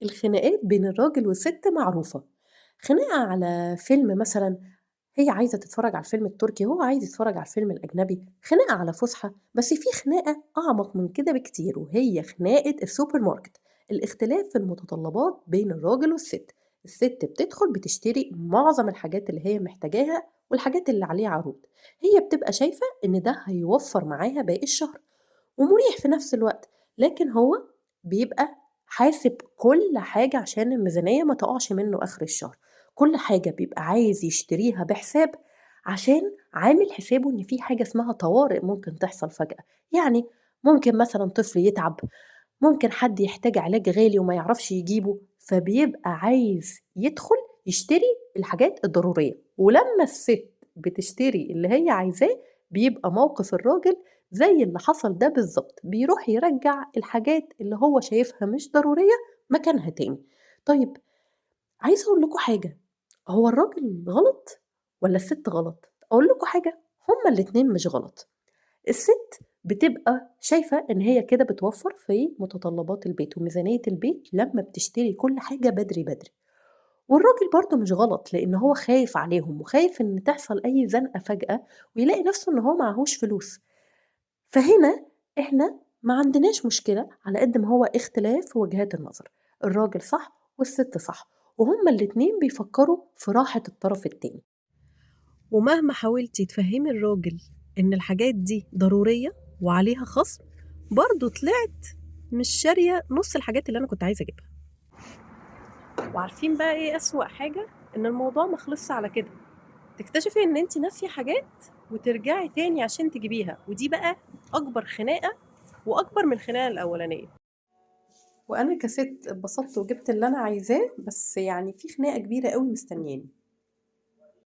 الخناقات بين الراجل والست معروفة، خناقة على فيلم مثلًا، هي عايزة تتفرّج على الفيلم التركي، هو عايز يتفرّج على الفيلم الأجنبي، خناقة على فُسحة، بس في خناقة أعمق من كده بكتير وهي خناقة السوبر ماركت، الاختلاف في المتطلبات بين الراجل والست، الست بتدخل بتشتري معظم الحاجات اللي هي محتاجاها والحاجات اللي عليها عروض، هي بتبقى شايفة إن ده هيوفّر معاها باقي الشهر. ومريح في نفس الوقت، لكن هو بيبقى حاسب كل حاجة عشان الميزانية ما تقعش منه آخر الشهر، كل حاجة بيبقى عايز يشتريها بحساب عشان عامل حسابه إن في حاجة اسمها طوارئ ممكن تحصل فجأة، يعني ممكن مثلًا طفل يتعب، ممكن حد يحتاج علاج غالي وما يعرفش يجيبه، فبيبقى عايز يدخل يشتري الحاجات الضرورية، ولمّا الست بتشتري اللي هي عايزاه، بيبقى موقف الراجل زي اللي حصل ده بالضبط، بيروح يرجّع الحاجات اللي هو شايفها مش ضرورية مكانها تاني. طيب عايزة أقول لكم حاجة، هو الراجل غلط والّا الست غلط؟ أقول لكم حاجة، هُم الاتنين مش غلط. الست بتبقى شايفة إن هي كده بتوفّر في متطلبات البيت وميزانية البيت لمّا بتشتري كل حاجة بدري، بدري. والراجل برضه مش غلط، لإن هو خايف عليهم وخايف إن تحصل أي زنقة فجأة ويلاقي نفسه إن هو معاهوش فلوس. فهنا إحنا ما عندناش مشكلة على قد ما هو اختلاف في وجهات النظر، الراجل صح والست صح، وهُم الاتنين بيفكّروا في راحة الطرف التاني. ومهما حاولتِ تفهّمي الراجل إن الحاجات دي ضرورية وعليها خصم، برضه طلعت مش شارية نُص الحاجات اللي أنا كنت عايزة أجيبها. وعارفين بقى إيه أسوأ حاجة؟ إن الموضوع ما خلصش على كده، تكتشفي إن أنتِ ناسية حاجات وترجعي تاني عشان تجيبيها، ودي بقى أكبر خناقة وأكبر من الخناقة الأولانية. وأنا كسِت اتبسطت وجِبت اللي أنا عايزاه، بس يعني في خناقة كبيرة أوي مستنياني.